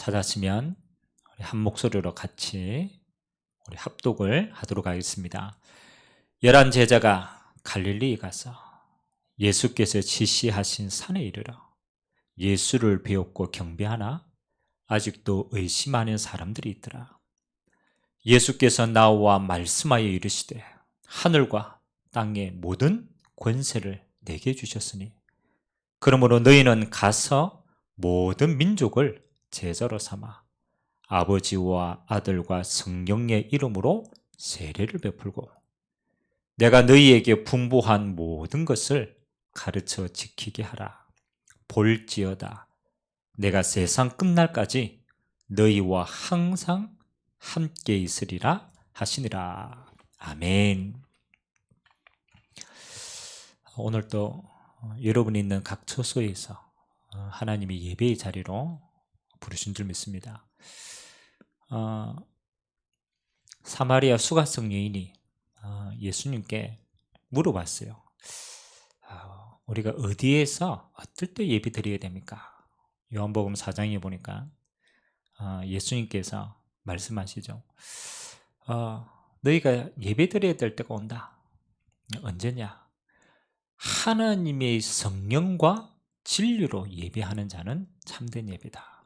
찾았으면 우리 한 목소리로 같이 우리 합독을 하도록 하겠습니다. 11 제자가 갈릴리에 가서 예수께서 지시하신 산에 이르러 예수를 배웠고 경배하나 아직도 의심하는 사람들이 있더라. 예수께서 나와 말씀하여 이르시되 하늘과 땅의 모든 권세를 내게 주셨으니 그러므로 너희는 가서 모든 민족을 제자로 삼아 아버지와 아들과 성령의 이름으로 세례를 베풀고 내가 너희에게 분부한 모든 것을 가르쳐 지키게 하라. 볼지어다 내가 세상 끝날까지 너희와 항상 함께 있으리라 하시니라. 아멘. 오늘도 여러분이 있는 각 처소에서 하나님이 예배의 자리로 부르신 줄 믿습니다. 사마리아 수가성 여인이 예수님께 물어봤어요. 우리가 어디에서 어떨 때 예배 드려야 됩니까? 요한복음 4장에 보니까 예수님께서 말씀하시죠. 너희가 예배 드려야 될 때가 온다. 언제냐? 하나님의 성령과 진리로 예배하는 자는 참된 예배다.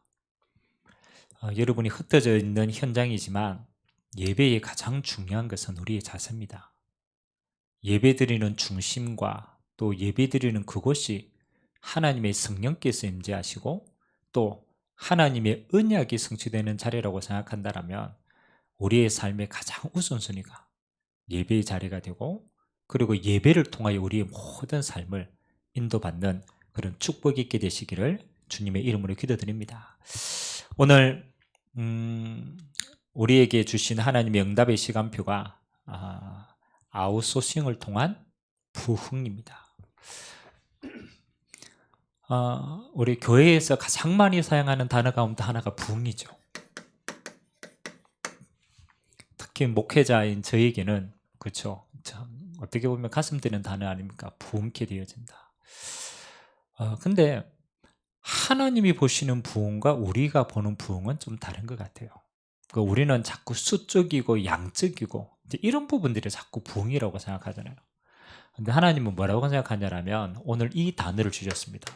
여러분이 흩어져 있는 현장이지만 예배의 가장 중요한 것은 우리의 자세입니다. 예배드리는 중심과 또 예배드리는 그곳이 하나님의 성령께서 임재하시고 또 하나님의 언약이 성취되는 자리라고 생각한다면 우리의 삶의 가장 우선순위가 예배의 자리가 되고 그리고 예배를 통하여 우리의 모든 삶을 인도받는 그런 축복 있게 되시기를 주님의 이름으로 기도드립니다. 오늘 우리에게 주신 하나님의 응답의 시간표가 아웃소싱을 통한 부흥입니다. 우리 교회에서 가장 많이 사용하는 단어 가운데 하나가 부흥이죠. 특히 목회자인 저에게는 그렇죠. 어떻게 보면 가슴 뛰는 단어 아닙니까? 부흥케 되어진다. 근데 하나님이 보시는 부흥과 우리가 보는 부흥은 좀 다른 것 같아요. 우리는 자꾸 수적이고 양적이고 이런 부분들이 자꾸 부흥이라고 생각하잖아요. 근데 하나님은 뭐라고 생각하냐면 오늘 이 단어를 주셨습니다.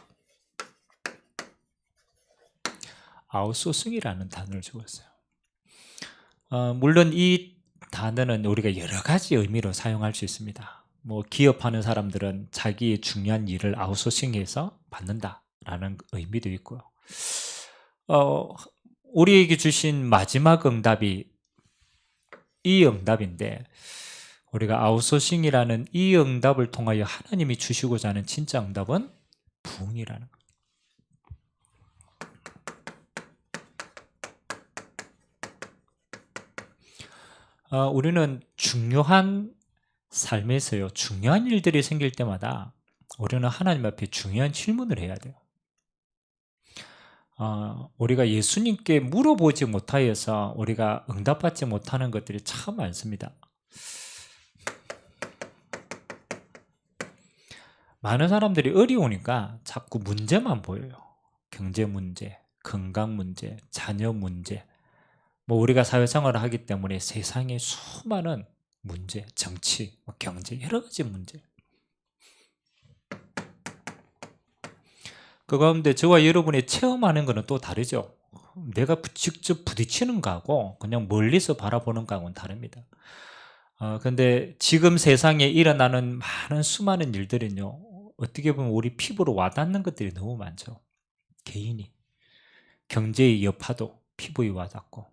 아웃소싱이라는 단어를 주었어요. 물론 이 단어는 우리가 여러 가지 의미로 사용할 수 있습니다. 기업하는 사람들은 자기의 중요한 일을 아웃소싱해서 받는다라는 의미도 있고요. 우리에게 주신 마지막 응답이 이 응답인데 우리가 아웃소싱이라는 이 응답을 통하여 하나님이 주시고자 하는 진짜 응답은 부흥이라는 거예요. 우리는 중요한 삶에서요, 중요한 일들이 생길 때마다 우리는 하나님 앞에 중요한 질문을 해야 돼요. 우리가 예수님께 물어보지 못하여서 우리가 응답받지 못하는 것들이 참 많습니다. 많은 사람들이 어려우니까 자꾸 문제만 보여요. 경제 문제, 건강 문제, 자녀 문제. 우리가 사회생활을 하기 때문에 세상에 수많은 문제, 정치, 경제, 여러 가지 문제. 그 가운데 저와 여러분이 체험하는 것은 또 다르죠. 내가 직접 부딪히는 거하고 그냥 멀리서 바라보는 거하고는 다릅니다. 근데 지금 세상에 일어나는 많은 수많은 일들은요, 어떻게 보면 우리 피부로 와닿는 것들이 너무 많죠. 개인이. 경제의 여파도 피부에 와닿고,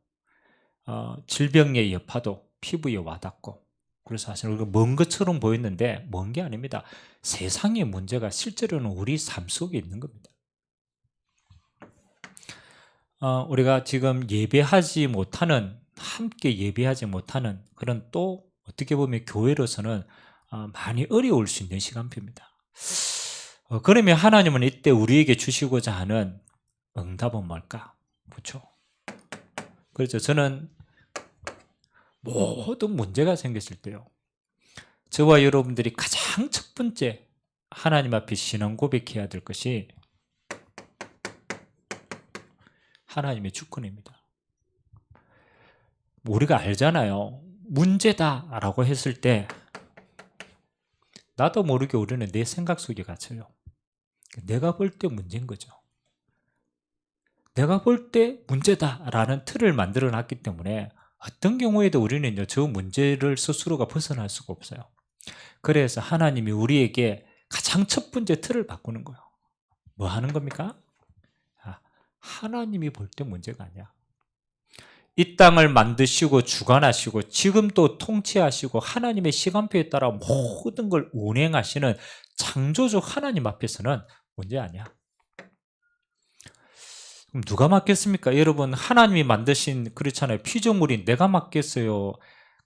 질병의 여파도 피부에 와닿고, 그래서 사실 우리가 먼 것처럼 보였는데 먼 게 아닙니다. 세상의 문제가 실제로는 우리 삶 속에 있는 겁니다. 우리가 지금 예배하지 못하는, 함께 예배하지 못하는 그런 또 어떻게 보면 교회로서는 많이 어려울 수 있는 시간표입니다. 그러면 하나님은 이때 우리에게 주시고자 하는 응답은 뭘까? 그렇죠. 그렇죠. 저는 모든 문제가 생겼을 때요, 저와 여러분들이 가장 첫 번째 하나님 앞에 신앙 고백해야 될 것이 하나님의 주권입니다. 우리가 알잖아요. 문제다라고 했을 때 나도 모르게 우리는 내 생각 속에 갇혀요. 내가 볼 때 문제인 거죠. 내가 볼 때 문제다라는 틀을 만들어 놨기 때문에 어떤 경우에도 우리는요, 저 문제를 스스로가 벗어날 수가 없어요. 그래서 하나님이 우리에게 가장 첫 번째 틀을 바꾸는 거예요. 뭐 하는 겁니까? 하나님이 볼 때 문제가 아니야. 이 땅을 만드시고 주관하시고 지금 또 통치하시고 하나님의 시간표에 따라 모든 걸 운행하시는 창조주 하나님 앞에서는 문제 아니야. 그럼 누가 맡겠습니까? 여러분, 하나님이 만드신, 그렇잖아요. 피조물이 내가 맡겠어요?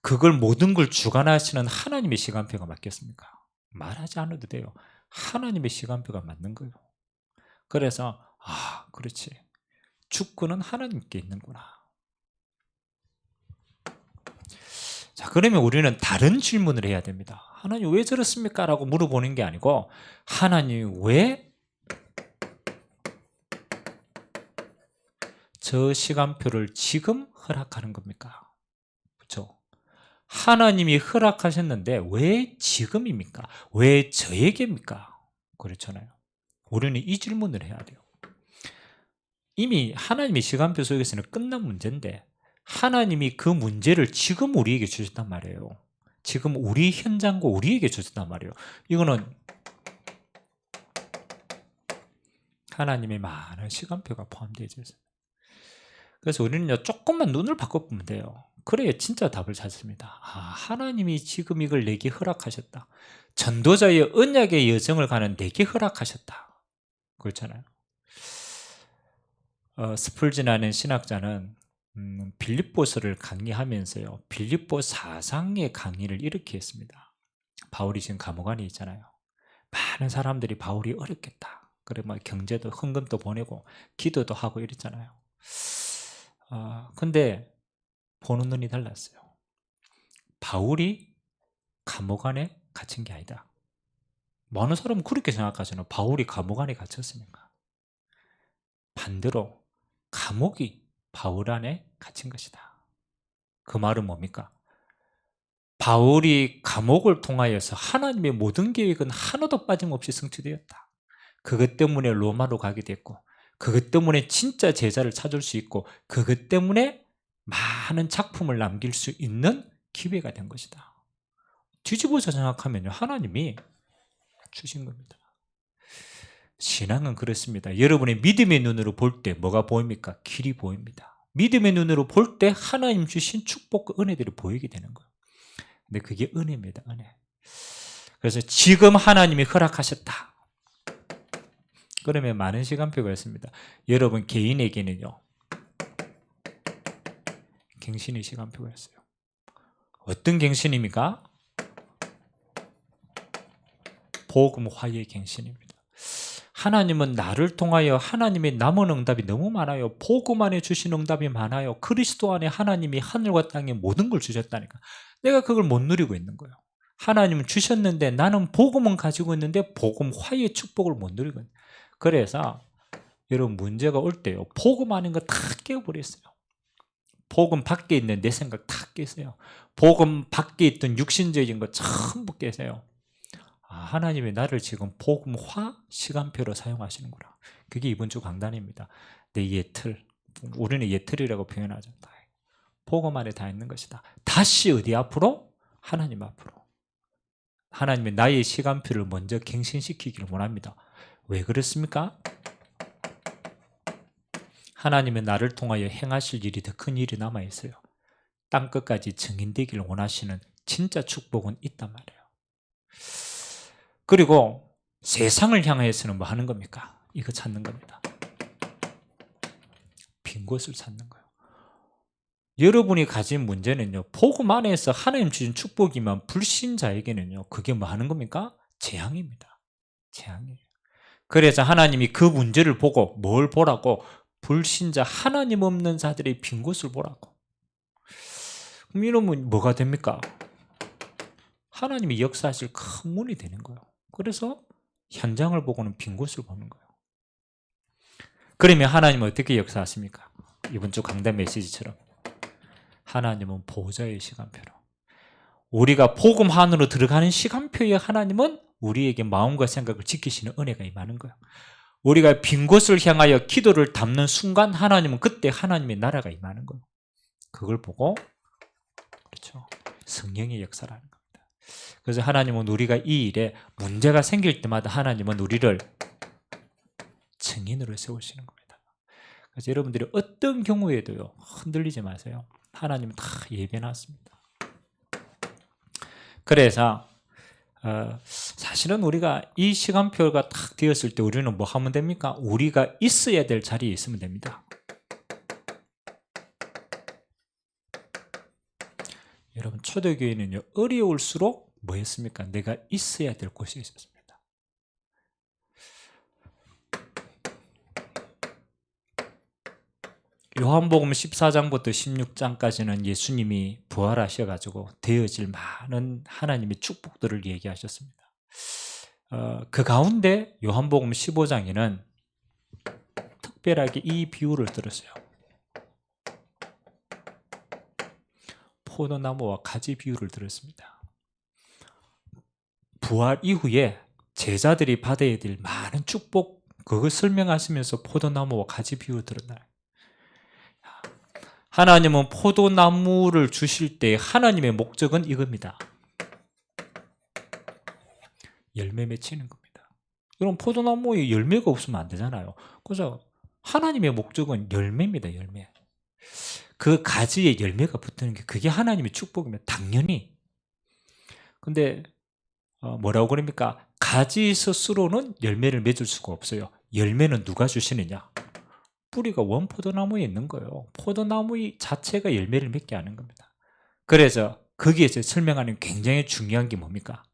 그걸 모든 걸 주관하시는 하나님의 시간표가 맡겠습니까? 말하지 않아도 돼요. 하나님의 시간표가 맞는 거예요. 그래서 그렇지. 주권은 하나님께 있는구나. 자, 그러면 우리는 다른 질문을 해야 됩니다. 하나님 왜 저렇습니까? 라고 물어보는 게 아니고, 하나님 왜 저 시간표를 지금 허락하는 겁니까? 그렇죠? 하나님이 허락하셨는데 왜 지금입니까? 왜 저에게입니까? 그렇잖아요. 우리는 이 질문을 해야 돼요. 이미 하나님의 시간표 속에서는 끝난 문제인데 하나님이 그 문제를 지금 우리에게 주셨단 말이에요. 지금 우리 현장과 우리에게 주셨단 말이에요. 이거는 하나님의 많은 시간표가 포함되어 있어요. 그래서 우리는요, 조금만 눈을 바꿔보면 돼요. 그래야 진짜 답을 찾습니다. 하나님이 지금 이걸 내게 허락하셨다. 전도자의 언약의 여정을 가는 내게 허락하셨다. 그렇잖아요. 스펄전이라는 신학자는 빌립보서를 강의하면서요, 빌립보 사상의 강의를 이렇게 했습니다. 바울이 지금 감옥 안에 있잖아요. 많은 사람들이 바울이 어렵겠다. 그래 뭐 경제도 헌금도 보내고 기도도 하고 이랬잖아요. 근데 보는 눈이 달랐어요. 바울이 감옥 안에 갇힌 게 아니다. 많은 사람은 그렇게 생각하잖아요. 바울이 감옥 안에 갇혔으니까. 반대로 감옥이 바울 안에 갇힌 것이다. 그 말은 뭡니까? 바울이 감옥을 통하여서 하나님의 모든 계획은 하나도 빠짐없이 성취되었다. 그것 때문에 로마로 가게 됐고, 그것 때문에 진짜 제자를 찾을 수 있고, 그것 때문에 많은 작품을 남길 수 있는 기회가 된 것이다. 뒤집어서 생각하면요, 하나님이 주신 겁니다. 신앙은 그렇습니다. 여러분의 믿음의 눈으로 볼 때 뭐가 보입니까? 길이 보입니다. 믿음의 눈으로 볼 때 하나님 주신 축복과 은혜들이 보이게 되는 거예요. 근데 그게 은혜입니다. 은혜. 그래서 지금 하나님이 허락하셨다. 그러면 많은 시간표가 있습니다. 여러분 개인에게는요, 갱신의 시간표가 있어요. 어떤 갱신입니까? 복음 화의 갱신입니다. 하나님은 나를 통하여 하나님의 남은 응답이 너무 많아요. 복음 안에 주신 응답이 많아요. 그리스도 안에 하나님이 하늘과 땅에 모든 걸 주셨다니까. 내가 그걸 못 누리고 있는 거예요. 하나님은 주셨는데 나는 복음은 가지고 있는데 복음 화의 축복을 못 누리고 있는 거예요. 그래서 여러분 문제가 올 때요, 복음 아닌 거 다 깨어버렸어요. 복음 밖에 있는 내 생각 다 깨세요. 복음 밖에 있던 육신적인 거 전부 깨세요. 하나님이 나를 지금 복음화 시간표로 사용하시는구나. 그게 이번 주 강단입니다. 내 예틀, 우리는 예틀이라고 표현하죠. 복음 안에 다 있는 것이다. 다시 어디 앞으로? 하나님 앞으로. 하나님이 나의 시간표를 먼저 갱신시키기를 원합니다. 왜 그렇습니까? 하나님은 나를 통하여 행하실 일이 더 큰 일이 남아있어요. 땅끝까지 증인되기를 원하시는 진짜 축복은 있단 말이에요. 그리고 세상을 향해서는 뭐 하는 겁니까? 이거 찾는 겁니다. 빈 곳을 찾는 거예요. 여러분이 가진 문제는요, 복음 안에서 하나님 주신 축복이면 불신자에게는요, 그게 뭐 하는 겁니까? 재앙입니다. 재앙이에요. 그래서 하나님이 그 문제를 보고 뭘 보라고? 불신자, 하나님 없는 자들의 빈 곳을 보라고. 그럼 이러면 뭐가 됩니까? 하나님이 역사하실 큰 문이 되는 거예요. 그래서 현장을 보고는 빈 곳을 보는 거예요. 그러면 하나님은 어떻게 역사하십니까? 이번 주 강단 메시지처럼 하나님은 보호자의 시간표로, 우리가 복음 안으로 들어가는 시간표에 하나님은 우리에게 마음과 생각을 지키시는 은혜가 임하는 거예요. 우리가 빈 곳을 향하여 기도를 담는 순간 하나님은 그때 하나님의 나라가 임하는 거예요. 그걸 보고 그렇죠, 성령의 역사를 하는 겁니다. 그래서 하나님은 우리가 이 일에 문제가 생길 때마다 하나님은 우리를 증인으로 세우시는 겁니다. 그래서 여러분들이 어떤 경우에도요 흔들리지 마세요. 하나님은 다 예배해놨습니다. 그래서 사실은 우리가 이 시간표가 딱 되었을 때 우리는 뭐 하면 됩니까? 우리가 있어야 될 자리에 있으면 됩니다. 여러분 초대교회는요 어려울수록 뭐 했습니까? 내가 있어야 될 곳에 있었습니다. 요한복음 14장부터 16장까지는 예수님이 부활하셔가지고 되어질 많은 하나님의 축복들을 얘기하셨습니다. 그 가운데 요한복음 15장에는 특별하게 이 비유를 들었어요. 포도나무와 가지 비유를 들었습니다. 부활 이후에 제자들이 받아야 될 많은 축복, 그걸 설명하시면서 포도나무와 가지 비유를 들었나요? 하나님은 포도나무를 주실 때 하나님의 목적은 이겁니다. 열매 맺히는 겁니다. 여러분 포도나무에 열매가 없으면 안 되잖아요. 그래서 하나님의 목적은 열매입니다. 열매. 그 가지에 열매가 붙는 게 그게 하나님의 축복이면 당연히. 근데 뭐라고 그럽니까? 가지 스스로는 열매를 맺을 수가 없어요. 열매는 누가 주시느냐? 뿌리가 원포도나무에 있는 거예요. 포도나무 자체가 열매를 맺게 하는 겁니다. 그래서 거기에서 설명하는 굉장히 중요한 게 뭡니까?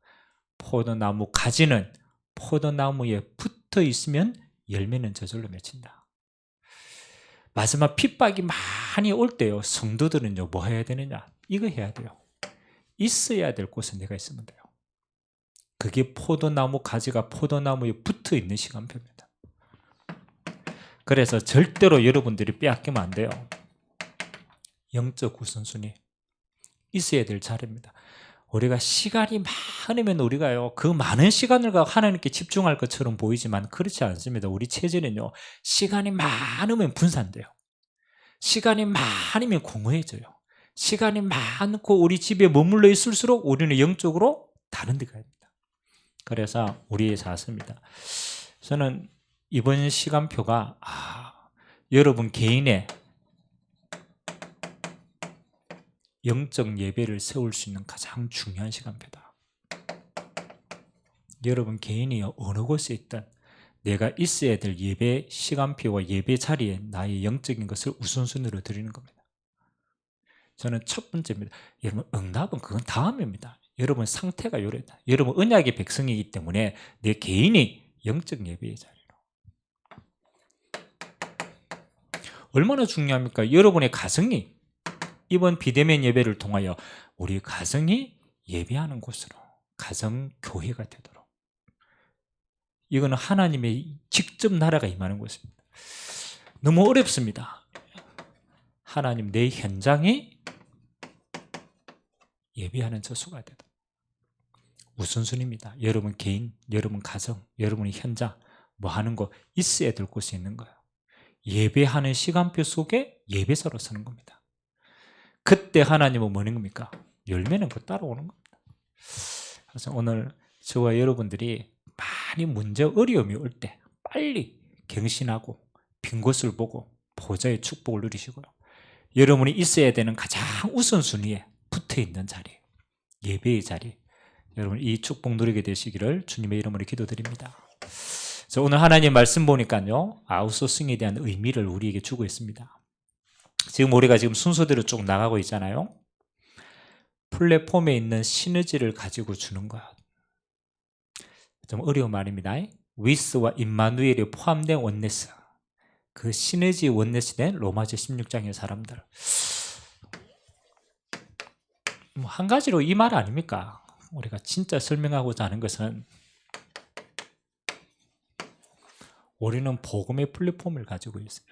포도나무 가지는 포도나무에 붙어 있으면 열매는 저절로 맺힌다. 마지막 핍박이 많이 올 때요 성도들은요 뭐 해야 되느냐? 이거 해야 돼요. 있어야 될 곳에 내가 있으면 돼요. 그게 포도나무 가지가 포도나무에 붙어 있는 시간표입니다. 그래서 절대로 여러분들이 빼앗기면 안 돼요. 영적 우선순위 있어야 될 자리입니다. 우리가 시간이 많으면 우리가요 그 많은 시간을 하나님께 집중할 것처럼 보이지만 그렇지 않습니다. 우리 체질은요 시간이 많으면 분산돼요. 시간이 많으면 공허해져요. 시간이 많고 우리 집에 머물러 있을수록 우리는 영적으로 다른 데 가야 됩니다. 그래서 우리의 자세입니다. 저는 이번 시간표가 여러분 개인의 영적 예배를 세울 수 있는 가장 중요한 시간표다. 여러분 개인이 어느 곳에 있든 내가 있어야 될 예배 시간표와 예배 자리에 나의 영적인 것을 우선순위로 드리는 겁니다. 저는 첫 번째입니다. 여러분 응답은 그건 다음입니다. 여러분 상태가 요래다. 여러분 언약의 백성이기 때문에 내 개인이 영적 예배의 자리로. 얼마나 중요합니까? 여러분의 가정이 이번 비대면 예배를 통하여 우리 가정이 예배하는 곳으로 가정교회가 되도록, 이거는 하나님의 직접 나라가 임하는 곳입니다. 너무 어렵습니다. 하나님 내 현장이 예배하는 저수가 되도록 우선순위입니다. 여러분 개인, 여러분 가정, 여러분의 현장 뭐 하는 거 있어야 될 곳이 있는 거예요. 예배하는 시간표 속에 예배사로 서는 겁니다. 그때 하나님은 뭐는 겁니까? 열매는 그 따라오는 겁니다. 그래서 오늘 저와 여러분들이 많이 문제 어려움이 올 때 빨리 갱신하고 빈 곳을 보고 보좌의 축복을 누리시고요. 여러분이 있어야 되는 가장 우선순위에 붙어있는 자리, 예배의 자리, 여러분 이 축복 누리게 되시기를 주님의 이름으로 기도드립니다. 오늘 하나님 말씀 보니까요 아웃소싱에 대한 의미를 우리에게 주고 있습니다. 지금 우리가 지금 순서대로 쭉 나가고 있잖아요. 플랫폼에 있는 시너지를 가지고 주는 거야. 좀 어려운 말입니다. 위스와 임마누엘이 포함된 원네스, 그 시너지 원네스 된 로마서 16장의 사람들. 한 가지로 이 말 아닙니까? 우리가 진짜 설명하고자 하는 것은 우리는 복음의 플랫폼을 가지고 있어요.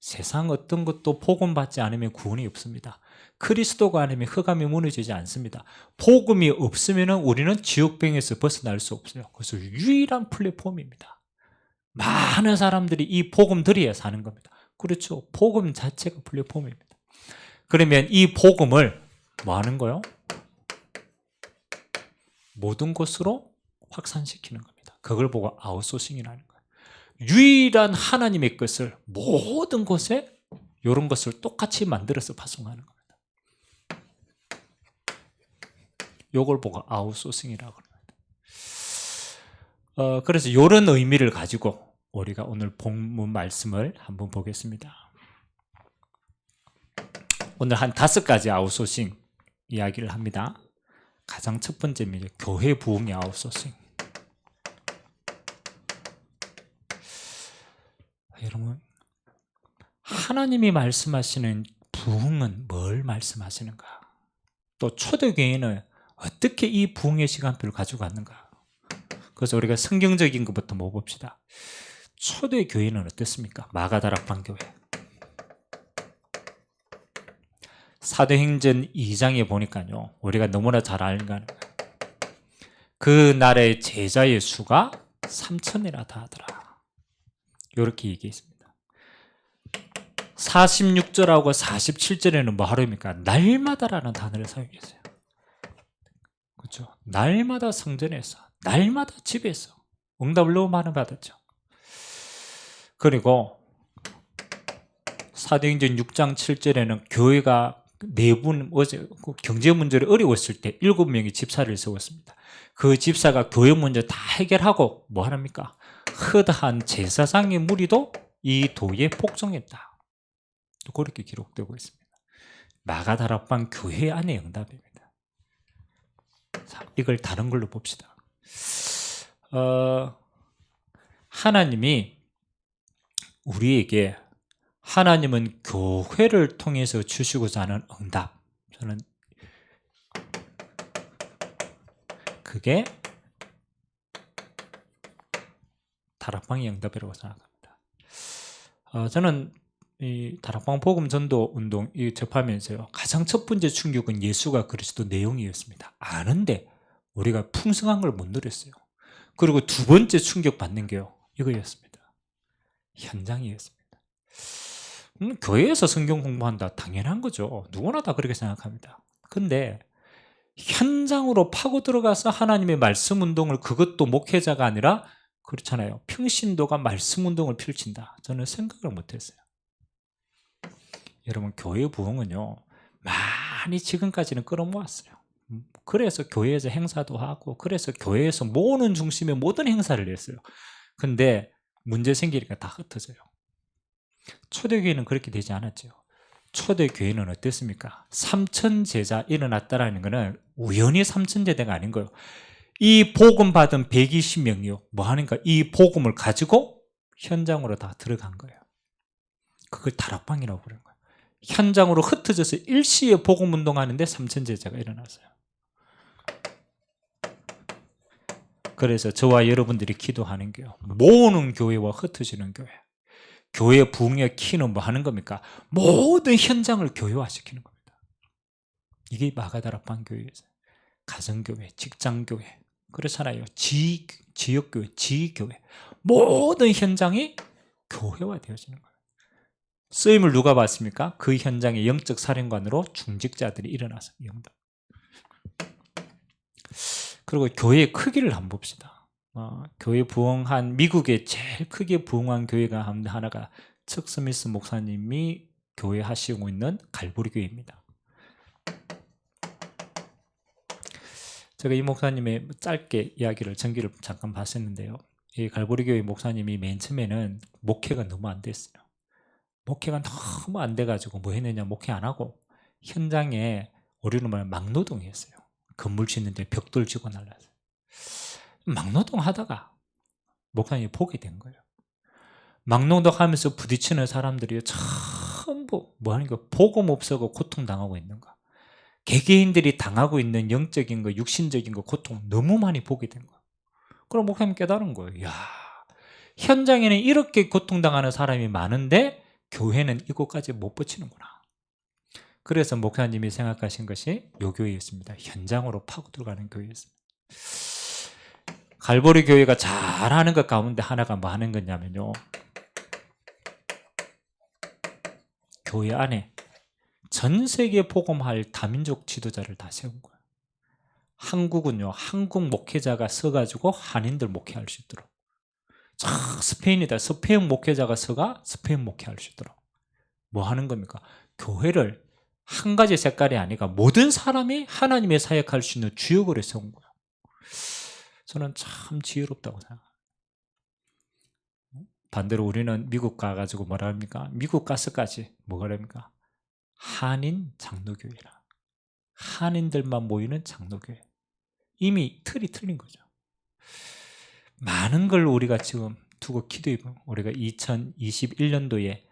세상 어떤 것도 복음 받지 않으면 구원이 없습니다. 그리스도가 아니면 흑암이 무너지지 않습니다. 복음이 없으면 우리는 지옥병에서 벗어날 수 없어요. 그래서 유일한 플랫폼입니다. 많은 사람들이 이 복음 들여야 사는 겁니다. 그렇죠. 복음 자체가 플랫폼입니다. 그러면 이 복음을 뭐 하는 거요? 모든 곳으로 확산시키는 겁니다. 그걸 보고 아웃소싱이라는 거예요. 유일한 하나님의 것을 모든 곳에 이런 것을 똑같이 만들어서 파송하는 겁니다. 이걸 보고 아웃소싱이라고 합니다. 그래서 이런 의미를 가지고 우리가 오늘 본문 말씀을 한번 보겠습니다. 오늘 한 5가지 아웃소싱 이야기를 합니다. 가장 첫 번째는 교회 부흥의 아웃소싱. 여러분, 하나님이 말씀하시는 부흥은 뭘 말씀하시는가? 또 초대교회는 어떻게 이 부흥의 시간표를 가지고 갔는가? 그래서 우리가 성경적인 것부터 봅시다. 초대교회는 어땠습니까? 마가다락방 교회. 사도행전 2장에 보니까요, 우리가 너무나 잘 아는 거는 그 날의 제자의 수가 3,000이나 다 하더라. 이렇게 얘기했습니다. 46절하고 47절에는 뭐 하루입니까? 날마다라는 단어를 사용했어요. 그렇죠? 날마다 성전에서, 날마다 집에서 응답을 너무 많이 받았죠. 그리고 사도행전 6장 7절에는 교회가 어제 경제 문제를 어려웠을 때 7명이 집사를 세웠습니다. 그 집사가 교회 문제 다 해결하고 뭐 하랍니까? 허다한 제사장의 무리도 이 도에 복종했다. 그렇게 기록되고 있습니다. 마가다락방 교회 안의 응답입니다. 자, 이걸 다른 걸로 봅시다. 하나님이 우리에게 하나님은 교회를 통해서 주시고자 하는 응답. 저는 그게 다락방의 응답이라고 생각합니다. 저는 이 다락방 복음 전도 운동 접하면서요, 가장 첫 번째 충격은 예수가 그리스도 내용이었습니다. 아는데 우리가 풍성한 걸 못 누렸어요. 그리고 두 번째 충격 받는 게요, 이거였습니다. 현장이었습니다. 교회에서 성경 공부한다, 당연한 거죠. 누구나 다 그렇게 생각합니다. 근데 현장으로 파고 들어가서 하나님의 말씀 운동을, 그것도 목회자가 아니라 그렇잖아요, 평신도가 말씀 운동을 펼친다, 저는 생각을 못했어요. 여러분, 교회 부흥은요, 많이 지금까지는 끌어모았어요. 그래서 교회에서 행사도 하고, 그래서 교회에서 모으는 중심의 모든 행사를 했어요. 근데 문제 생기니까 다 흩어져요. 초대교회는 그렇게 되지 않았죠. 초대교회는 어땠습니까? 3,000제자 일어났다라는 것은 우연히 3,000제자가 아닌 거예요. 이 복음 받은 120명이요, 뭐 하니까 이 복음을 가지고 현장으로 다 들어간 거예요. 그걸 다락방이라고 그러는 거예요. 현장으로 흩어져서 일시에 복음 운동하는데 3,000제자가 일어났어요. 그래서 저와 여러분들이 기도하는 게요, 모으는 교회와 흩어지는 교회. 교회 부흥의 키는 뭐 하는 겁니까? 모든 현장을 교회화시키는 겁니다. 이게 마가다락방 교회예요. 가정교회, 직장교회, 그렇잖아요. 지역교회, 지교회, 모든 현장이 교회화되어지는 거예요. 쓰임을 누가 받습니까? 그 현장의 영적 사령관으로 중직자들이 일어나서 영접. 그리고 교회의 크기를 한번 봅시다. 교회 부흥한, 미국의 제일 크게 부흥한 교회가 하나가 척 스미스 목사님이 교회 하시고 있는 갈보리 교회입니다. 제가 이 목사님의 짧게 이야기를, 전기를 잠깐 봤었는데요, 이 갈보리 교회 목사님이 맨 처음에는 목회가 너무 안 됐어요. 목회가 너무 안 돼가지고 뭐 했느냐, 목회 안 하고 현장에 우리는 말하면 막노동했어요. 건물 짓는데 벽돌 지고 날라서 막노동 하다가 목사님이 보게 된 거예요. 막노동 하면서 부딪히는 사람들이 전부 뭐 하는 거, 복음 없어서 고통당하고 있는 거, 개개인들이 당하고 있는 영적인 거, 육신적인 거, 고통 너무 많이 보게 된 거예요. 그럼 목사님 깨달은 거예요. 야, 현장에는 이렇게 고통당하는 사람이 많은데 교회는 이곳까지 못 버티는구나. 그래서 목사님이 생각하신 것이 요 교회였습니다. 현장으로 파고 들어가는 교회였습니다. 갈보리 교회가 잘하는 것 가운데 하나가 뭐 하는 거냐면요, 교회 안에 전 세계 복음할 다민족 지도자를 다 세운 거예요. 한국은요, 한국 목회자가 서가지고 한인들 목회할 수 있도록, 스페인이다, 스페인 목회자가 서가 스페인 목회할 수 있도록 뭐 하는 겁니까? 교회를 한 가지 색깔이 아니라 모든 사람이 하나님의 사역할 수 있는 주역으로 세운 거예요. 저는 참 지혜롭다고 생각합니다. 반대로 우리는 미국 가가지고 뭐라 합니까? 미국 가서까지 뭐가 합니까? 한인 장로교회라. 한인들만 모이는 장로교회. 이미 틀이 틀린 거죠. 많은 걸 우리가 지금 두고 기도해보면, 우리가 2021년도에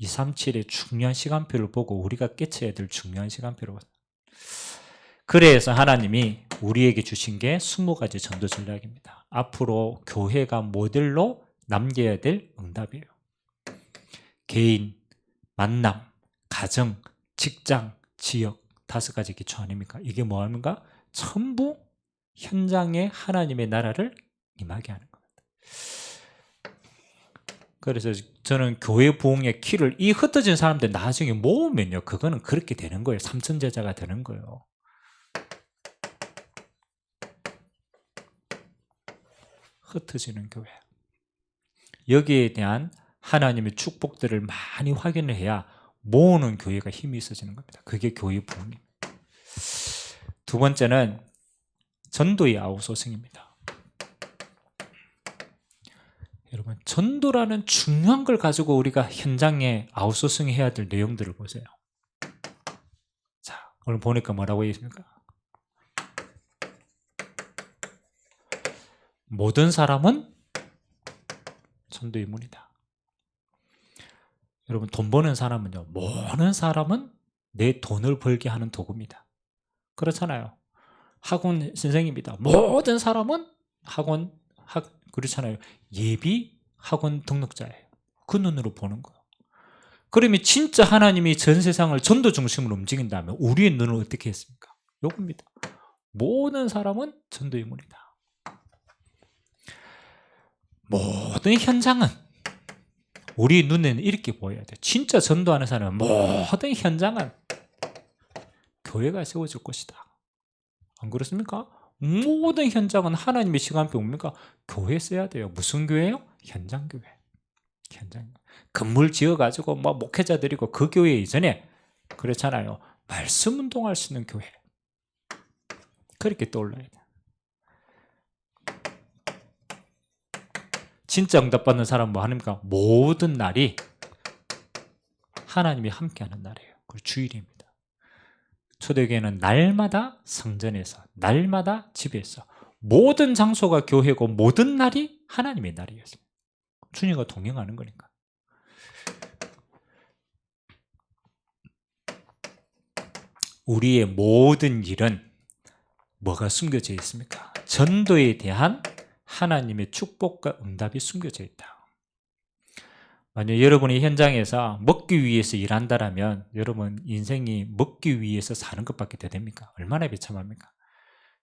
237의 중요한 시간표를 보고 우리가 깨쳐야 될 중요한 시간표로, 그래서 하나님이 우리에게 주신 게 20가지 전도 전략입니다. 앞으로 교회가 모델로 남겨야 될 응답이에요. 개인, 만남, 가정, 직장, 지역, 5가지 기초 아닙니까? 이게 뭐 합니까? 전부 현장에 하나님의 나라를 임하게 하는 겁니다. 그래서 저는 교회 부흥의 키를, 이 흩어진 사람들 나중에 모으면요, 그거는 그렇게 되는 거예요. 삼천제자가 되는 거예요. 흩어지는 교회. 여기에 대한 하나님의 축복들을 많이 확인을 해야 모으는 교회가 힘이 있어지는 겁니다. 그게 교회 부흥입니다. 두 번째는 전도의 아웃소싱입니다. 여러분, 전도라는 중요한 걸 가지고 우리가 현장에 아웃소싱 해야 될 내용들을 보세요. 자, 오늘 보니까 뭐라고 했습니까? 모든 사람은 전도의 문이다. 여러분, 돈 버는 사람은요, 모든 사람은 내 돈을 벌게 하는 도구입니다. 그렇잖아요. 학원 선생입니다. 모든 사람은 그렇잖아요. 예비 학원 등록자예요. 그 눈으로 보는 거예요. 그러면 진짜 하나님이 전 세상을 전도 중심으로 움직인다면 우리의 눈은 어떻게 했습니까? 요겁니다. 모든 사람은 전도의 문이다. 모든 현장은 우리 눈에는 이렇게 보여야 돼요. 진짜 전도하는 사람은 모든 현장은 교회가 세워질 것이다. 안 그렇습니까? 모든 현장은 하나님의 시간표 뭡니까? 교회 써야 돼요. 무슨 교회요? 현장교회. 건물 지어가지고 뭐 목회자들이고 그 교회 이전에 그렇잖아요. 말씀 운동할 수 있는 교회. 그렇게 떠올라야 돼요. 진짜 응답받는 사람은 뭐 합니까? 모든 날이 하나님이 함께하는 날이에요. 그리고 주일입니다. 초대교회는 날마다 성전에서, 날마다 집에서, 모든 장소가 교회고 모든 날이 하나님의 날이었어요. 주님과 동행하는 거니까. 우리의 모든 일은 뭐가 숨겨져 있습니까? 전도에 대한 하나님의 축복과 응답이 숨겨져 있다. 만약 여러분이 현장에서 먹기 위해서 일한다라면 여러분 인생이 먹기 위해서 사는 것밖에 더 됩니까? 얼마나 비참합니까?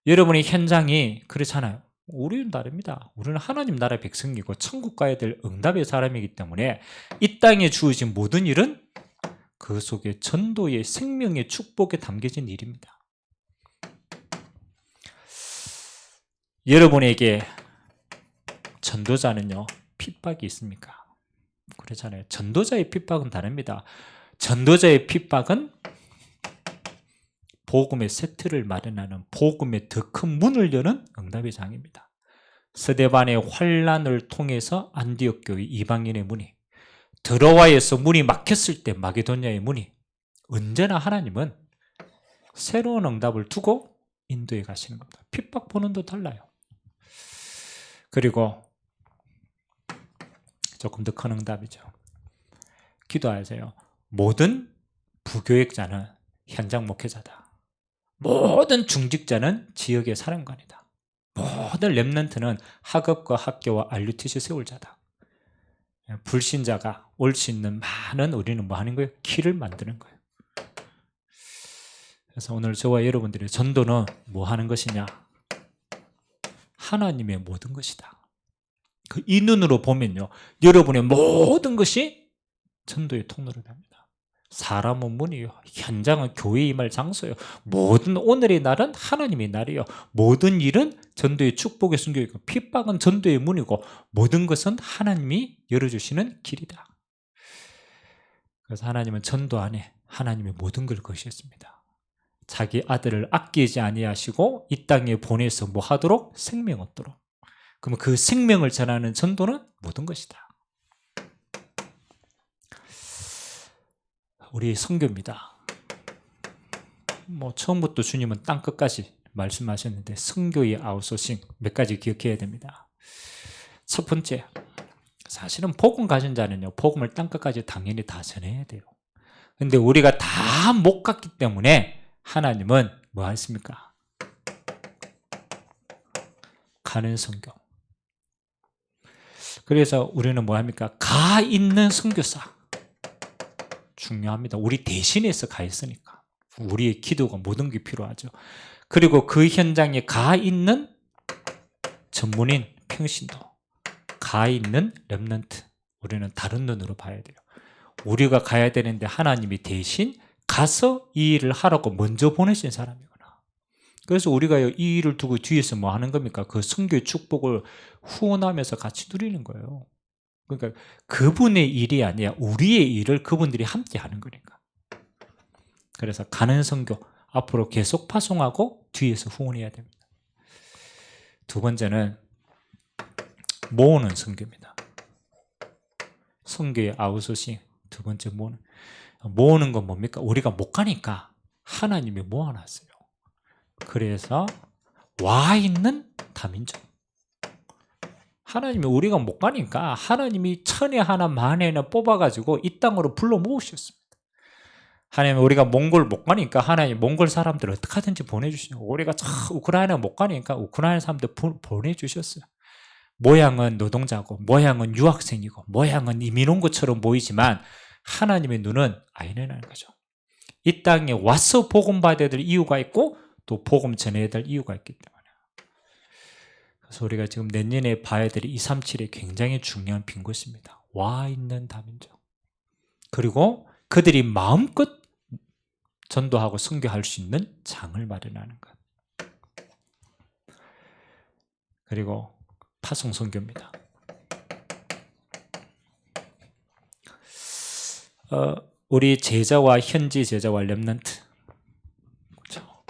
여러분의 현장이 그렇잖아요. 우리는 다릅니다. 우리는 하나님 나라의 백성이고 천국 가야 될 응답의 사람이기 때문에 이 땅에 주어진 모든 일은 그 속에 전도의 생명의 축복에 담겨진 일입니다. 여러분에게 전도자는요, 핍박이 있습니까? 그렇잖아요. 전도자의 핍박은 다릅니다. 전도자의 핍박은 복음의 세트를 마련하는, 복음의 더 큰 문을 여는 응답의 장입니다. 스데반의 환란을 통해서 안디옥 교회 이방인의 문이, 드로아에서 문이 막혔을 때 마게도냐의 문이, 언제나 하나님은 새로운 응답을 두고 인도에 가시는 겁니다. 핍박 보는도 달라요. 그리고 조금 더 큰 응답이죠. 기도하세요. 모든 부교역자는 현장 목회자다. 모든 중직자는 지역의 사령관이다. 모든 렘넌트는 학업과 학교와 RUTC 세울 자다. 불신자가 올 수 있는 많은 우리는 뭐 하는 거예요? 길을 만드는 거예요. 그래서 오늘 저와 여러분들의 전도는 뭐 하는 것이냐? 하나님의 모든 것이다. 이 눈으로 보면요, 여러분의 모든 것이 전도의 통로로 됩니다. 사람은 문이요, 현장은 교회의 임할 장소요, 모든 오늘의 날은 하나님의 날이요, 모든 일은 전도의 축복의 순교이고 핍박은 전도의 문이고 모든 것은 하나님이 열어주시는 길이다. 그래서 하나님은 전도 안에 하나님의 모든 걸 거셨습니다. 자기 아들을 아끼지 아니하시고 이 땅에 보내서 뭐 하도록? 생명 얻도록. 그러면 그 생명을 전하는 전도는 모든 것이다. 우리 선교입니다. 뭐 처음부터 주님은 땅 끝까지 말씀하셨는데 선교의 아웃소싱 몇 가지 기억해야 됩니다. 첫 번째, 사실은 복음 가진 자는요, 복음을 땅 끝까지 당연히 다 전해야 돼요. 근데 우리가 다 못 갔기 때문에 하나님은 뭐 하십니까? 가는 선교. 그래서 우리는 뭐 합니까? 가 있는 선교사. 중요합니다. 우리 대신해서 가 있으니까. 우리의 기도가 모든 게 필요하죠. 그리고 그 현장에 가 있는 전문인 평신도, 가 있는 렘넌트, 우리는 다른 눈으로 봐야 돼요. 우리가 가야 되는데 하나님이 대신 가서 이 일을 하라고 먼저 보내신 사람이구나. 그래서 우리가 이 일을 두고 뒤에서 뭐 하는 겁니까? 그 선교의 축복을 후원하면서 같이 누리는 거예요. 그러니까 그분의 일이 아니야, 우리의 일을 그분들이 함께 하는 거니까. 그래서 가는 선교 앞으로 계속 파송하고 뒤에서 후원해야 됩니다. 두 번째는 모으는 선교입니다. 선교의 아웃소싱 두 번째, 모으는 건 뭡니까? 우리가 못 가니까 하나님이 모아놨어요. 그래서 와 있는 다민족, 하나님이 우리가 못 가니까 하나님이 천에 하나 만에 하나 뽑아가지고 이 땅으로 불러 모으셨습니다. 하나님, 우리가 몽골 못 가니까 하나님 몽골 사람들 어떻게 하든지 보내주시고, 우리가 우크라이나 못 가니까 우크라이나 사람들 보내주셨어요. 모양은 노동자고 모양은 유학생이고 모양은 이민 온 것처럼 보이지만 하나님의 눈은 아니라는 거죠. 이 땅에 와서 복음 받아야 될 이유가 있고 또 복음 전해야 될 이유가 있기 때문에. 그래서 우리가 지금 내년에 봐야 될 237이 굉장히 중요한 빈 곳입니다. 와 있는 다민족. 그리고 그들이 마음껏 전도하고 선교할 수 있는 장을 마련하는 것. 그리고 파송 선교입니다. 우리 제자와 현지 제자와 렘넌트. 그렇죠.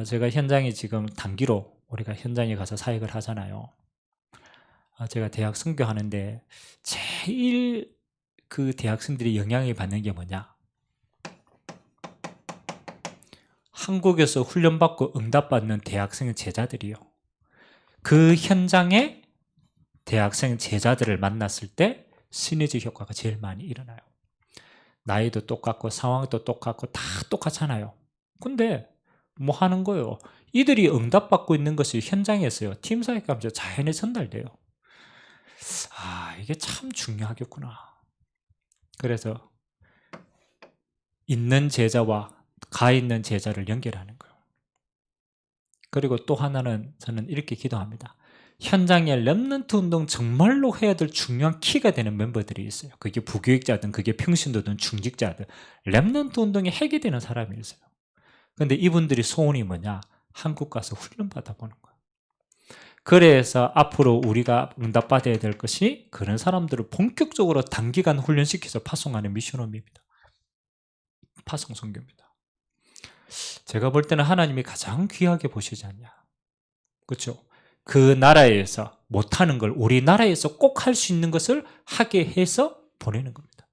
제가 현장에 지금 단기로 우리가 현장에 가서 사역을 하잖아요. 제가 대학 선교하는데 제일 그 대학생들이 영향을 받는 게 뭐냐? 한국에서 훈련받고 응답받는 대학생 제자들이요. 그 현장에 대학생 제자들을 만났을 때 시너지 효과가 제일 많이 일어나요. 나이도 똑같고 상황도 똑같고 다 똑같잖아요. 근데 뭐 하는 거예요? 이들이 응답받고 있는 것이 현장에서요, 팀 사역 가면서 자연에 전달돼요. 이게 참 중요하겠구나. 그래서 있는 제자와 가 있는 제자를 연결하는 거예요. 그리고 또 하나는 저는 이렇게 기도합니다. 현장에 렘넌트 운동 정말로 해야 될 중요한 키가 되는 멤버들이 있어요. 그게 부교육자든 그게 평신도든 중직자든 렘넌트 운동에 핵이 되는 사람이 있어요. 그런데 이분들이 소원이 뭐냐? 한국 가서 훈련 받아보는 거예요. 그래서 앞으로 우리가 응답받아야 될 것이 그런 사람들을 본격적으로 단기간 훈련시켜서 파송하는 미션홈입니다. 파송 선교입니다. 제가 볼 때는 하나님이 가장 귀하게 보시지 않냐. 그렇죠? 그 나라에서 못하는 걸 우리나라에서 꼭 할 수 있는 것을 하게 해서 보내는 겁니다.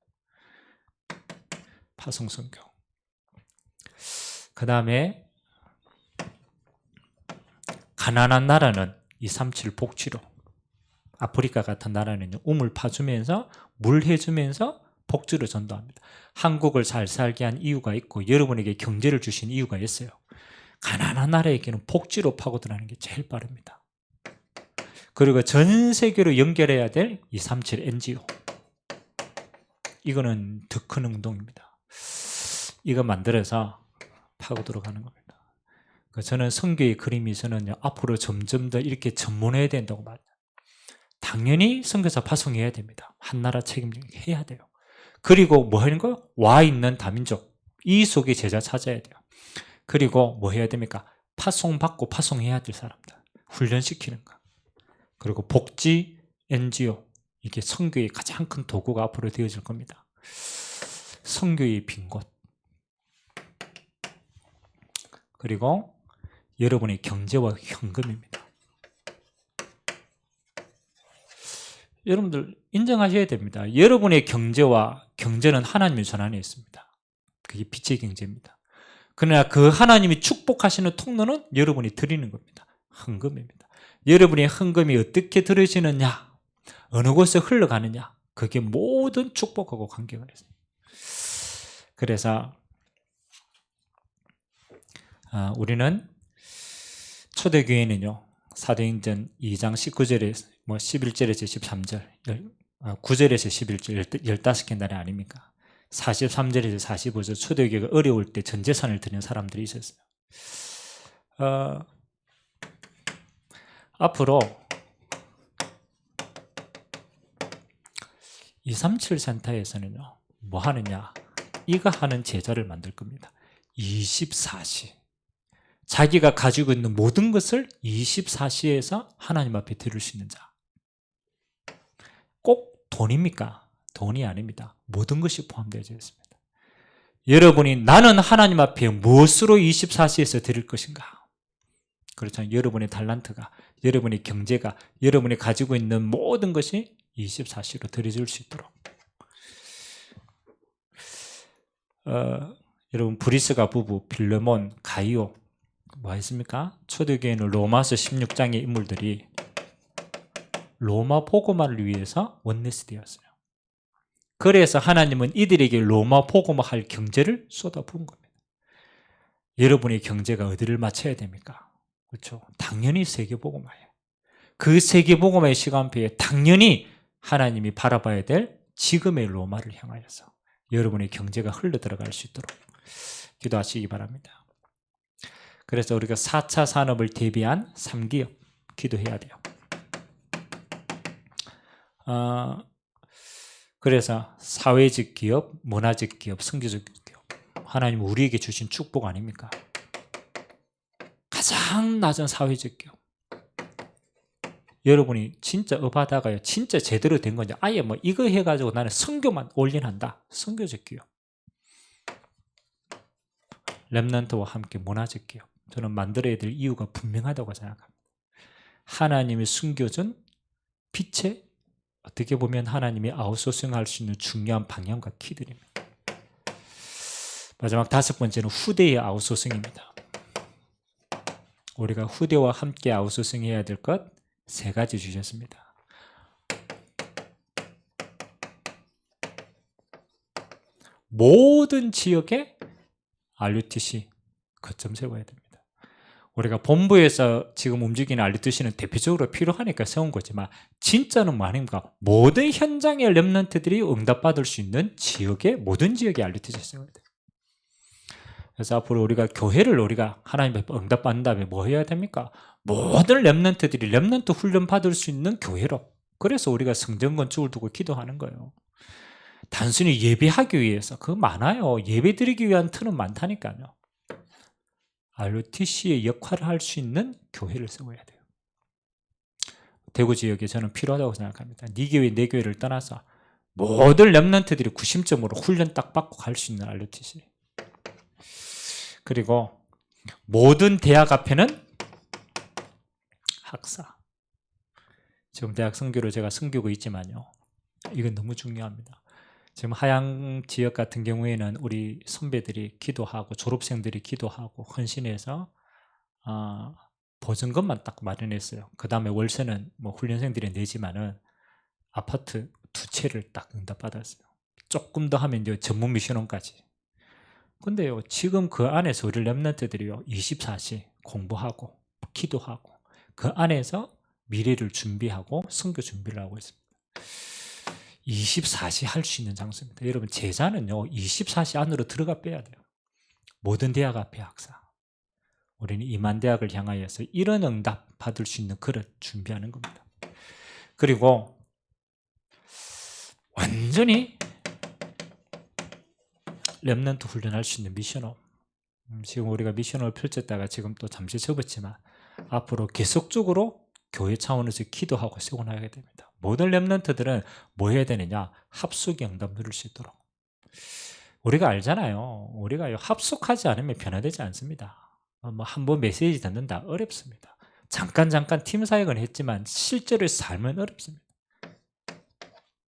파송 선교. 그 다음에 가난한 나라는 237 복지로, 아프리카 같은 나라는 우물 파주면서 물 해주면서 복지로 전도합니다. 한국을 잘 살게 한 이유가 있고 여러분에게 경제를 주신 이유가 있어요. 가난한 나라에게는 복지로 파고들어가는 게 제일 빠릅니다. 그리고 전 세계로 연결해야 될 237 NGO. 이거는 더 큰 운동입니다. 이거 만들어서 파고들어 가는 겁니다. 저는 성교의 그림이 저는 앞으로 점점 더 이렇게 전문해야 된다고 봐요. 당연히 선교사 파송해야 됩니다. 한 나라 책임져야 돼요. 그리고 뭐 하는 거요? 와 있는 다민족 이 속에 제자 찾아야 돼요. 그리고 뭐 해야 됩니까? 파송받고 파송해야 될 사람들 훈련시키는 거. 그리고 복지 NGO 이게 선교의 가장 큰 도구가 앞으로 되어질 겁니다. 선교의 빈 곳. 그리고 여러분의 경제와 현금입니다. 여러분들 인정하셔야 됩니다. 여러분의 경제는 하나님의 손 안에 있습니다. 그게 빛의 경제입니다. 그러나 그 하나님이 축복하시는 통로는 여러분이 드리는 겁니다. 헌금입니다. 여러분의 헌금이 어떻게 들어지느냐, 어느 곳에 흘러가느냐, 그게 모든 축복하고 관계가 있어요. 그래서 우리는 초대교회는요, 사도행전 2장 19절에 11절에서 13절, 9절에서 11절 15개 나라 아닙니까? 43절에서 45절 초대교회가 어려울 때 전 재산을 드린 사람들이 있었어요. 앞으로 237 센터에서는요, 뭐 하느냐? 이거 하는 제자를 만들 겁니다. 24시. 자기가 가지고 있는 모든 것을 24시에서 하나님 앞에 드릴 수 있는 자. 꼭 돈입니까? 돈이 아닙니다. 모든 것이 포함되어 있습니다. 여러분이 나는 하나님 앞에 무엇으로 24시에서 드릴 것인가? 그렇잖아요. 여러분의 달란트가, 여러분의 경제가, 여러분이 가지고 있는 모든 것이 24시로 드려질 수 있도록. 여러분 브리스가 부부, 빌레몬, 가이오 뭐 했습니까? 초대교회는 로마서 16장의 인물들이 로마 복음화를 위해서 원내스 되었어요. 그래서 하나님은 이들에게 로마 복음화 할 경제를 쏟아부은 겁니다. 여러분의 경제가 어디를 맞춰야 됩니까? 그렇죠? 당연히 세계복음화예요. 그 세계복음화의 시간표에 당연히 하나님이 바라봐야 될 지금의 로마를 향하여서 여러분의 경제가 흘러들어갈 수 있도록 기도하시기 바랍니다. 그래서 우리가 4차 산업을 대비한 3기업 기도해야 돼요. 그래서 사회적 기업, 문화적 기업, 선교적 기업, 하나님 우리에게 주신 축복 아닙니까? 가장 낮은 사회적 기업. 여러분이 진짜 업하다가요, 진짜 제대로 된 건지 아예 뭐 이거 해가지고 나는 선교만 올인한다. 선교적 기업. 렘넌트와 함께 문화적 기업. 저는 만들어야 될 이유가 분명하다고 생각합니다. 하나님의 숨겨진 빛에 어떻게 보면 하나님이 아웃소싱할 수 있는 중요한 방향과 키들입니다. 마지막 5번째는 후대의 아웃소싱입니다. 우리가 후대와 함께 아웃소싱해야 될 것 3가지 주셨습니다. 모든 지역에 RUTC 거점 세워야 됩니다. 우리가 본부에서 지금 움직이는 RUTC는 대표적으로 필요하니까 세운 거지만 진짜는 뭐 아닙니까? 모든 현장의 렘넌트들이 응답받을 수 있는 지역에 모든 지역에 RUTC 세워야 돼요. 그래서 앞으로 우리가 교회를 우리가 하나님 앞에 응답받는 다음에 뭐 해야 됩니까? 모든 렘넌트들이 렘넌트 훈련 받을 수 있는 교회로. 그래서 우리가 성전 건축을 두고 기도하는 거예요. 단순히 예배하기 위해서 그거 많아요. 예배 드리기 위한 틀은 많다니까요. RUTC의 역할을 할 수 있는 교회를 세워야 돼요. 대구 지역에 저는 필요하다고 생각합니다. 네 교회, 내 교회를 떠나서 모든 렘넌트들이 구심점으로 훈련 딱 받고 갈 수 있는 RUTC. 그리고 모든 대학 앞에는 학사. 지금 대학 선교를 제가 섬기고 있지만요. 이건 너무 중요합니다. 지금 하양 지역 같은 경우에는 우리 선배들이 기도하고 졸업생들이 기도하고 헌신해서 보증금만 딱 마련했어요. 그 다음에 월세는 뭐 훈련생들이 내지만은 아파트 2채를 딱 응답받았어요. 조금 더 하면 이제 전문 미션원까지. 근데요, 지금 그 안에서 우리 렘넌트들이요, 24시 공부하고 기도하고 그 안에서 미래를 준비하고 선교 준비를 하고 있습니다. 24시 할 수 있는 장소입니다. 여러분 제자는요 24시 안으로 들어가 빼야 돼요. 모든 대학 앞에 학사. 우리는 이만대학을 향하여서 이런 응답 받을 수 있는 그릇 준비하는 겁니다. 그리고 완전히 렘넌트 훈련할 수 있는 미션업. 지금 우리가 미션업을 펼쳤다가 지금 또 잠시 접었지만 앞으로 계속적으로 교회 차원에서 기도하고 세워나가게 됩니다. 모든 렘넌트들은 뭐 해야 되느냐? 합숙의 응답 누릴 수 있도록. 우리가 알잖아요. 우리가 합숙하지 않으면 변화되지 않습니다. 뭐 한 번 메시지 듣는다 어렵습니다. 잠깐 팀 사역은 했지만 실제로 삶은 어렵습니다.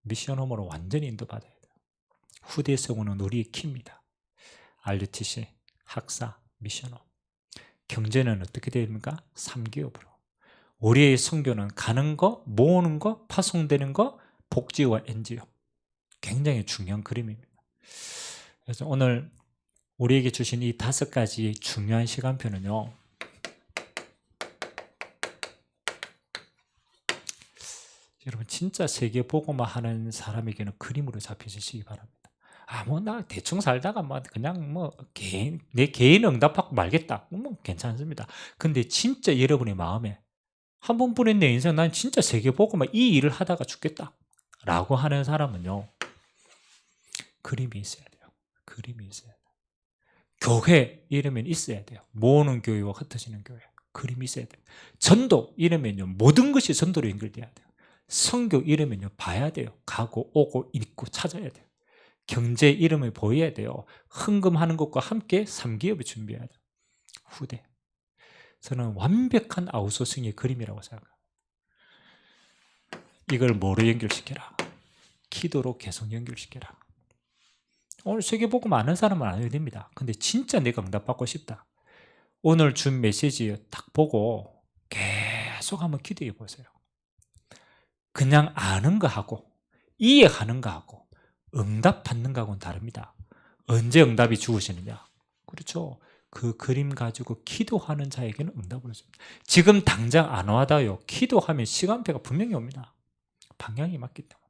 미션홈으로 완전히 인도받아야 돼요. 후대 세우는 우리의 키입니다. RUTC, 학사, 미션홈. 경제는 어떻게 됩니까? 3기업으로. 우리의 선교는 가는 거, 모으는 거, 파송되는 거, 복지와 NGO. 굉장히 중요한 그림입니다. 그래서 오늘 우리에게 주신 이 5가지 중요한 시간표는요. 여러분 진짜 세계 복음화 하는 사람에게는 그림으로 잡혀지시기 바랍니다. 뭐 나 대충 살다가 그냥 내 개인 응답받고 말겠다. 괜찮습니다. 근데 진짜 여러분의 마음에 한 번뿐인 내 인생 난 진짜 세계 복음화 이 일을 하다가 죽겠다 라고 하는 사람은요. 그림이 있어야 돼요. 그림이 있어야 돼요. 교회 이러면 있어야 돼요. 모으는 교회와 흩어지는 교회. 그림이 있어야 돼요. 전도 이러면요. 모든 것이 전도로 연결돼야 돼요. 선교 이러면요. 봐야 돼요. 가고 오고 읽고 찾아야 돼요. 경제 이름을 보여야 돼요. 헌금하는 것과 함께 3기업을 준비해야 돼요. 후대. 저는 완벽한 아웃소싱의 그림이라고 생각합니다. 이걸 뭐로 연결시켜라? 기도로 계속 연결시켜라. 오늘 세계복음 아는 사람은 안 해도 됩니다. 근데 진짜 내가 응답받고 싶다. 오늘 준 메시지 딱 보고 계속 한번 기도해 보세요. 그냥 아는 거하고 이해하는 거하고 응답받는 거하고는 다릅니다. 언제 응답이 주어지느냐? 그렇죠. 그 그림 가지고 기도하는 자에게는 응답을 줍니다. 지금 당장 안 와다요. 기도하면 시간표가 분명히 옵니다. 방향이 맞기 때문에.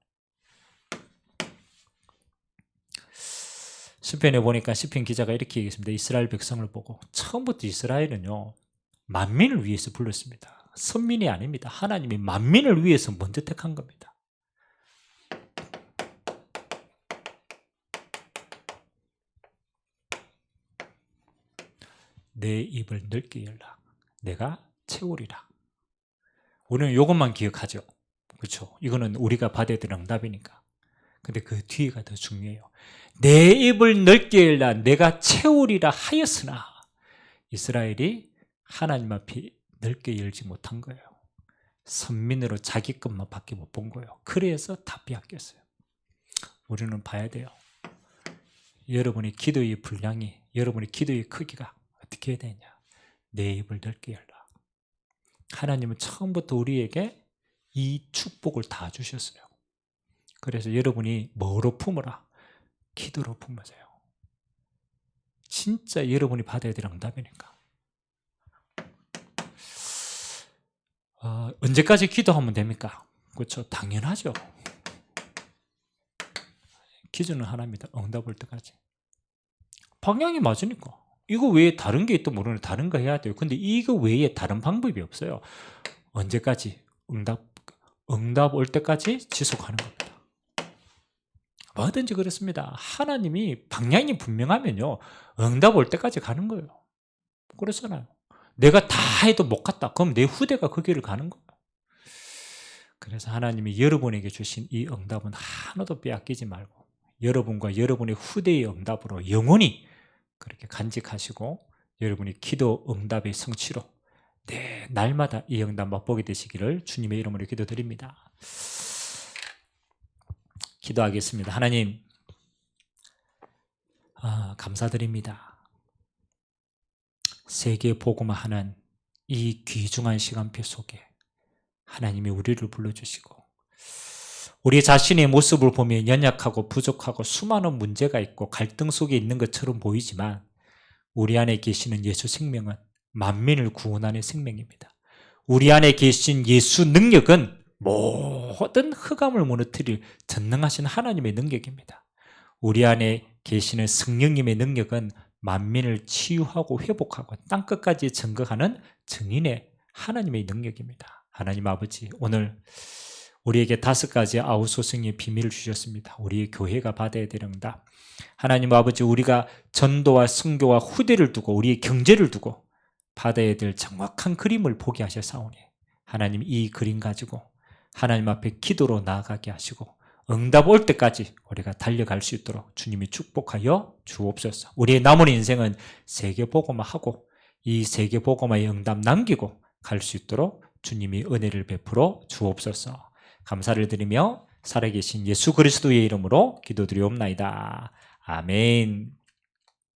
시편에 보니까 시편 기자가 이렇게 얘기했습니다. 이스라엘 백성을 보고 처음부터 이스라엘은요. 만민을 위해서 불렀습니다. 선민이 아닙니다. 하나님이 만민을 위해서 먼저 택한 겁니다. 내 입을 넓게 열라. 내가 채우리라. 우리는 이것만 기억하죠. 그렇죠? 이거는 우리가 받아야 될 응답이니까. 근데 그 뒤가 더 중요해요. 내 입을 넓게 열라. 내가 채우리라 하였으나 이스라엘이 하나님 앞에 넓게 열지 못한 거예요. 선민으로 자기 것만 밖에 못 본 거예요. 그래서 다 빼앗겼어요. 우리는 봐야 돼요. 여러분의 기도의 분량이, 여러분의 기도의 크기가 어떻게 해야 되냐? 내 입을 넓게 열라. 하나님은 처음부터 우리에게 이 축복을 다 주셨어요. 그래서 여러분이 뭐로 품어라? 기도로 품으세요. 진짜 여러분이 받아야 될 응답이니까. 언제까지 기도하면 됩니까? 그렇죠. 당연하죠. 기준은 하나입니다. 응답 올 때까지. 방향이 맞으니까. 이거 외에 다른 게 또 모르는 다른 거 해야 돼요. 근데 이거 외에 다른 방법이 없어요. 언제까지? 응답 올 때까지 지속하는 겁니다. 뭐든지 그렇습니다. 하나님이 방향이 분명하면요. 응답 올 때까지 가는 거예요. 그렇잖아요. 내가 다 해도 못 갔다. 그럼 내 후대가 그 길을 가는 거예요. 그래서 하나님이 여러분에게 주신 이 응답은 하나도 빼앗기지 말고 여러분과 여러분의 후대의 응답으로 영원히 그렇게 간직하시고 여러분이 기도 응답의 성취로 날마다 이 응답 맛보게 되시기를 주님의 이름으로 기도드립니다. 기도하겠습니다. 하나님, 감사드립니다. 세계 복음화하는 이 귀중한 시간표 속에 하나님이 우리를 불러주시고 우리 자신의 모습을 보면 연약하고 부족하고 수많은 문제가 있고 갈등 속에 있는 것처럼 보이지만 우리 안에 계시는 예수 생명은 만민을 구원하는 생명입니다. 우리 안에 계신 예수 능력은 모든 흑암을 무너뜨릴 전능하신 하나님의 능력입니다. 우리 안에 계시는 성령님의 능력은 만민을 치유하고 회복하고 땅끝까지 증거하는 증인의 하나님의 능력입니다. 하나님 아버지, 오늘 우리에게 5가지 아우소성의 비밀을 주셨습니다. 우리 교회가 받아야 되는 응답. 하나님 아버지, 우리가 전도와 선교와 후대를 두고 우리의 경제를 두고 받아야 될 정확한 그림을 보게 하셨사오니 하나님, 이 그림 가지고 하나님 앞에 기도로 나아가게 하시고 응답 올 때까지 우리가 달려갈 수 있도록 주님이 축복하여 주옵소서. 우리의 남은 인생은 세계복음화 하고 이 세계복음화의 응답 남기고 갈 수 있도록 주님이 은혜를 베풀어 주옵소서. 감사를 드리며 살아계신 예수 그리스도의 이름으로 기도드리옵나이다. 아멘.